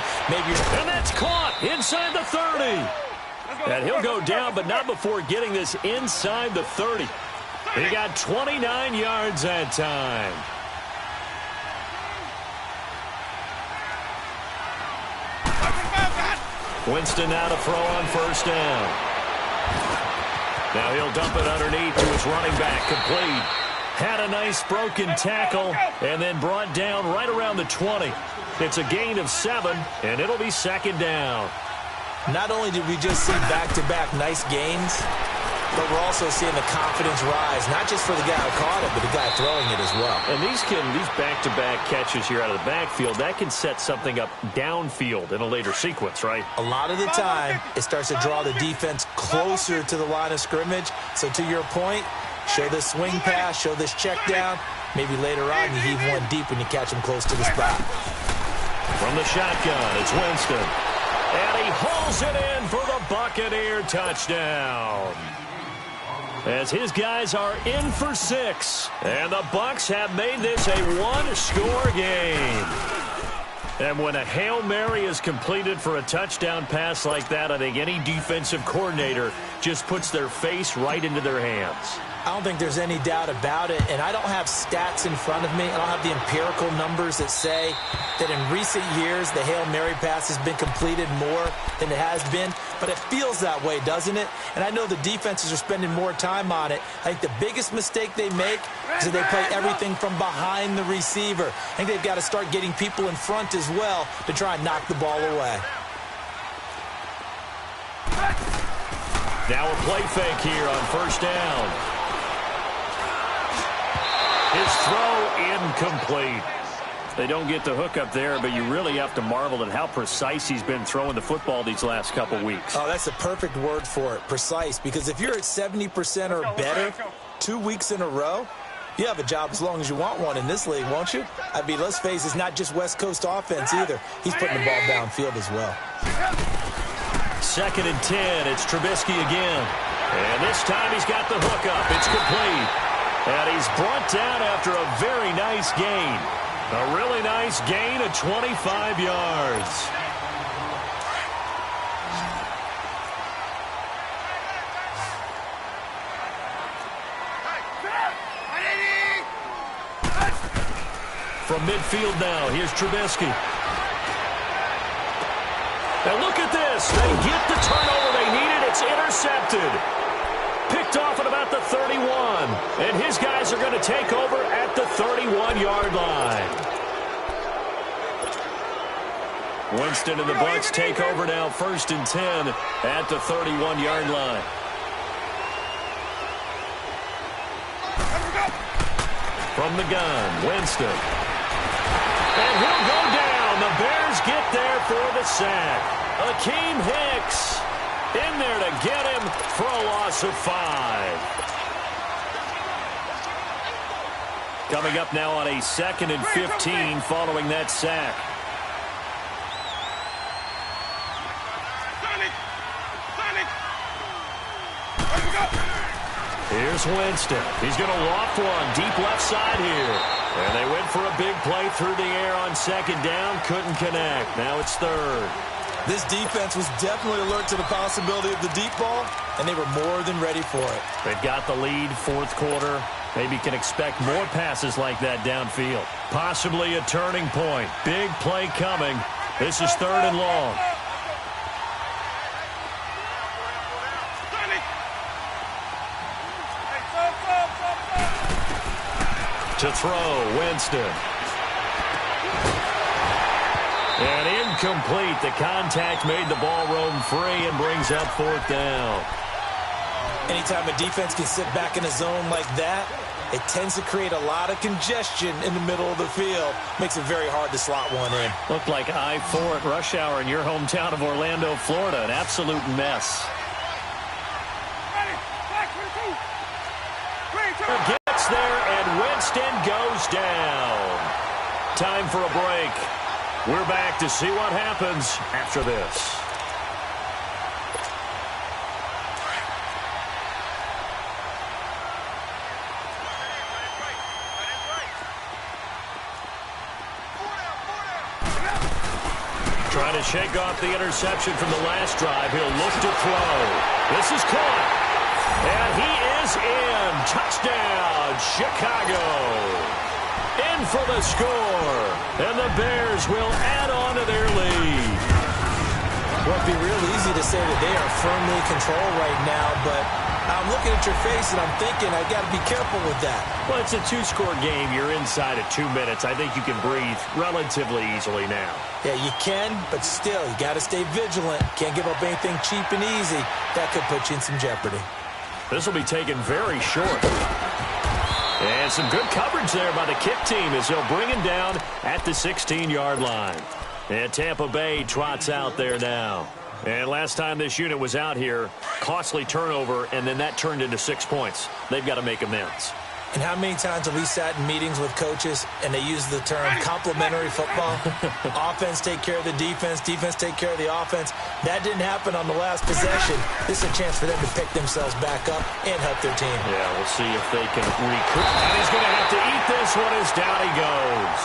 And that's caught inside the 30. And he'll go down, but not before getting this inside the 30. He got 29 yards that time. Winston now to throw on 1st down. Now he'll dump it underneath to his running back, complete. Had a nice broken tackle and then brought down right around the 20. It's a gain of 7, and it'll be 2nd down. Not only did we just see back-to-back nice gains, but we're also seeing the confidence rise, not just for the guy who caught it, but the guy throwing it as well. And these back-to-back catches here out of the backfield, that can set something up downfield in a later sequence, right? A lot of the time, it starts to draw the defense closer to the line of scrimmage. So to your point, show this swing pass, show this check down. Maybe later on you heave one deep when you catch him close to the spot. From the shotgun, it's Winston. And he hauls it in for the Buccaneer touchdown. As his guys are in for 6. And the Bucs have made this a 1-score game. And when a Hail Mary is completed for a touchdown pass like that, I think any defensive coordinator just puts their face right into their hands. I don't think there's any doubt about it, and I don't have stats in front of me. I don't have the empirical numbers that say that in recent years the Hail Mary pass has been completed more than it has been, but it feels that way, doesn't it? And I know the defenses are spending more time on it. I think the biggest mistake they make is that they play everything from behind the receiver. I think they've got to start getting people in front as well to try and knock the ball away. Now a play fake here on 1st down. His throw incomplete. They don't get the hook up there, but you really have to marvel at how precise he's been throwing the football these last couple weeks. Oh, that's a perfect word for it, precise, because if you're at 70% or better 2 weeks in a row, you have a job as long as you want one in this league, won't you? I mean, let's face it, it's not just West Coast offense either. He's putting the ball downfield as well. 2nd and 10, it's Trubisky again. And this time he's got the hook up. It's complete. And he's brought down after a very nice gain. A really nice gain of 25 yards. From midfield now, here's Trubisky. And look at this. They get the turnover they needed. It's intercepted. Picked off at about the 31. And his guys are going to take over at the 31-yard line. Winston and the Bucs take over now, 1st and 10 at the 31-yard line. From the gun, Winston. And he'll go down And the Bears get there for the sack. Akeem Hicks in there to get him for a loss of 5. Coming up now on a 2nd and 15 following that sack. Here's Winston. He's going to loft one deep left side here. And they went for a big play through the air on 2nd down. Couldn't connect. Now it's 3rd. This defense was definitely alert to the possibility of the deep ball, and they were more than ready for it. They've got the lead, 4th quarter. Maybe can expect more passes like that downfield. Possibly a turning point. Big play coming. This is 3rd and long. To throw, Winston. And incomplete. The contact made the ball roam free and brings up 4th down. Anytime a defense can sit back in a zone like that, it tends to create a lot of congestion in the middle of the field. Makes it very hard to slot one in. Looked like I-4 at rush hour in your hometown of Orlando, Florida. An absolute mess. Gets there, and Winston goes down. Time for a break. We're back to see what happens after this. Trying to shake off the interception from the last drive. He'll look to throw. This is caught. And he is in. Touchdown, Chicago. In for the score. And the Bears will add on to their lead. Well, it'd be real easy to say that they are firmly in control right now, but I'm looking at your face and I'm thinking I got to be careful with that. Well, it's a 2-score game. You're inside of 2 minutes. I think you can breathe relatively easily now. Yeah, you can, but still, you got to stay vigilant. Can't give up anything cheap and easy. That could put you in some jeopardy. This will be taken very short. And some good coverage there by the kick team as they'll bring him down at the 16-yard line. And Tampa Bay trots out there now. And last time this unit was out here, costly turnover, and then that turned into 6 points. They've got to make amends. And how many times have we sat in meetings with coaches and they use the term complementary football? Offense take care of the defense, defense take care of the offense. That didn't happen on the last possession. This is a chance for them to pick themselves back up and help their team. Yeah, we'll see if they can recruit. And he's going to have to eat this one as down he goes.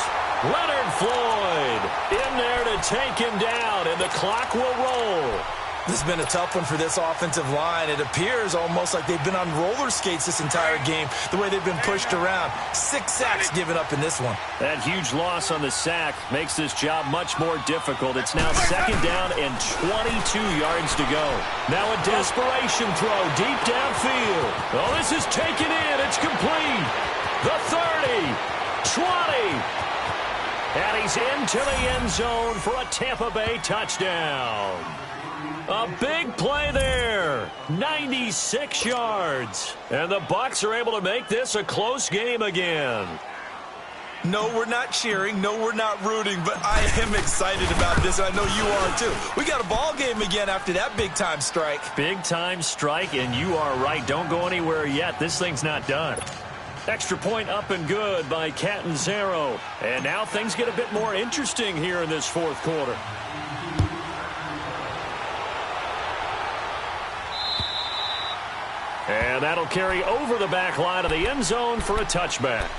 Leonard Floyd in there to take him down, and the clock will roll. This has been a tough one for this offensive line. It appears almost like they've been on roller skates this entire game, the way they've been pushed around. 6 sacks given up in this one. That huge loss on the sack makes this job much more difficult. It's now 2nd down and 22 yards to go. Now a desperation throw deep downfield. Oh, this is taken in. It's complete. The 30, 20. And he's into the end zone for a Tampa Bay touchdown. A big play there. 96 yards. And the Bucs are able to make this a close game again. No, we're not cheering. No, we're not rooting. But I am excited about this. I know you are, too. We got a ball game again after that big-time strike. Big-time strike, and you are right. Don't go anywhere yet. This thing's not done. Extra point up and good by Catanzaro. And now things get a bit more interesting here in this 4th quarter. And that'll carry over the back line of the end zone for a touchback.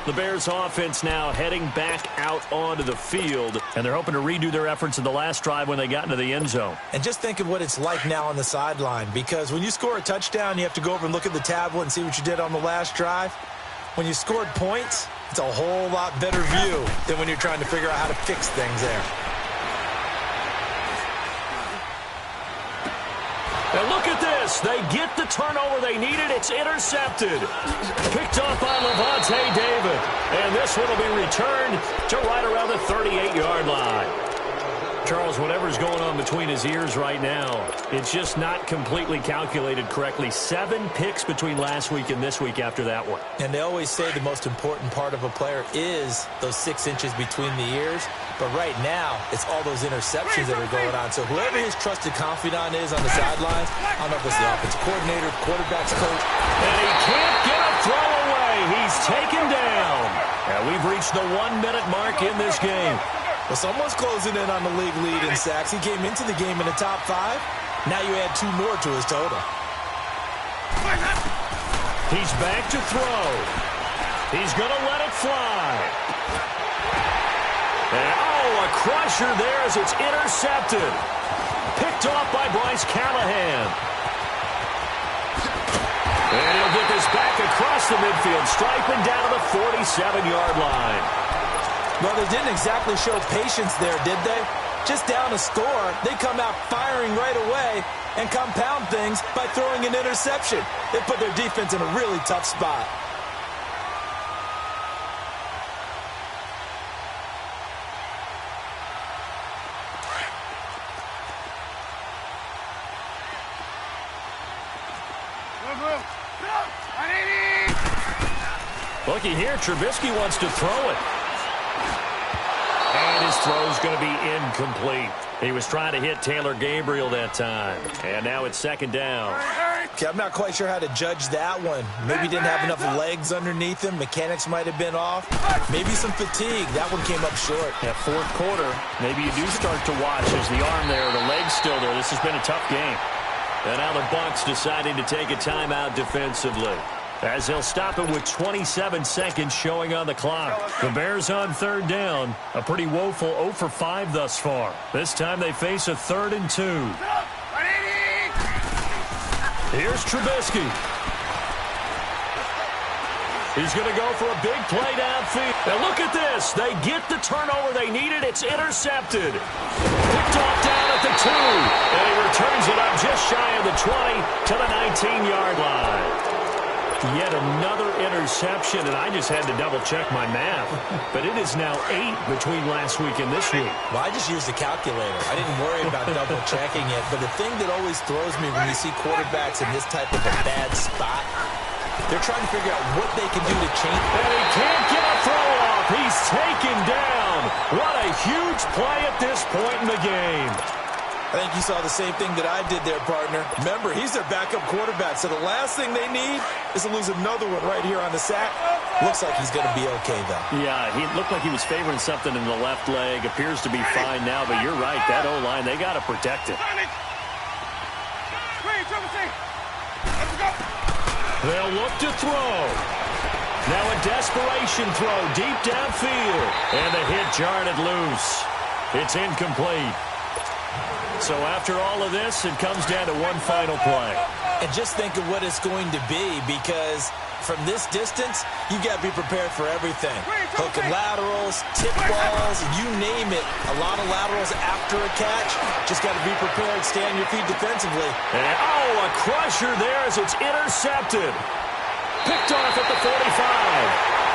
The Bears offense now heading back out onto the field, and they're hoping to redo their efforts in the last drive when they got into the end zone. And just think of what it's like now on the sideline, because when you score a touchdown, you have to go over and look at the tablet and see what you did on the last drive. When you scored points, it's a whole lot better view than when you're trying to figure out how to fix things there. And look at this. They get the turnover they needed. It's intercepted. Picked off by Levante David. And this one will be returned to right around the 38-yard line. Charles, whatever's going on between his ears right now, it's just not completely calculated correctly. 7 picks between last week and this week after that one. And they always say the most important part of a player is those 6 inches between the ears. But right now, it's all those interceptions that are going on. So whoever his trusted confidant is on the sidelines, I don't know if it's the offensive coordinator, quarterback's coach. And he can't get a throw away. He's taken down. And we've reached the 1-minute mark in this game. Well, someone's closing in on the league lead in sacks. He came into the game in the top 5. Now you add 2 more to his total. He's back to throw. He's going to let it fly. And, a crusher there as it's intercepted. Picked off by Bryce Callahan. And he'll get this back across the midfield, striping down to the 47-yard line. Well, they didn't exactly show patience there, did they? Just down a score, they come out firing right away and compound things by throwing an interception. They put their defense in a really tough spot. Looky here, Trubisky wants to throw it. And his throw's going to be incomplete. He was trying to hit Taylor Gabriel that time. And now it's 2nd down. Okay, I'm not quite sure how to judge that one. Maybe he didn't have enough legs underneath him. Mechanics might have been off. Maybe some fatigue. That one came up short. That 4th quarter, maybe you do start to watch as the arm there, the leg's still there. This has been a tough game. And now the Bucs deciding to take a timeout defensively, as they'll stop it with 27 seconds showing on the clock. The Bears on 3rd down. A pretty woeful 0 for 5 thus far. This time they face a 3rd and 2. Here's Trubisky. He's going to go for a big play downfield. Now look at this. They get the turnover they needed. It's intercepted. Picked off down at the 2. And he returns it up just shy of the 20 to the 19-yard line. Yet another interception, and I just had to double-check my math. But it is now 8 between last week and this week. Well, I just used the calculator. I didn't worry about double-checking it. But the thing that always throws me when you see quarterbacks in this type of a bad spot, they're trying to figure out what they can do to change. And he can't get a throw off. He's taken down. What a huge play at this point in the game. I think you saw the same thing that I did there, partner. Remember, he's their backup quarterback, so the last thing they need is to lose another one right here on the sack. Looks like he's going to be okay, though. Yeah, he looked like he was favoring something in the left leg. Appears to be fine now, but you're right. That O-line, they got to protect it. They'll look to throw. Now a desperation throw deep downfield. And the hit jarred it loose. It's incomplete. So after all of this, it comes down to one final play. And just think of what it's going to be, because from this distance, you got to be prepared for everything. Hook and laterals, tip balls, you name it. A lot of laterals after a catch. Just got to be prepared, stay on your feet defensively. And, a crusher there as it's intercepted. Picked off at the 45.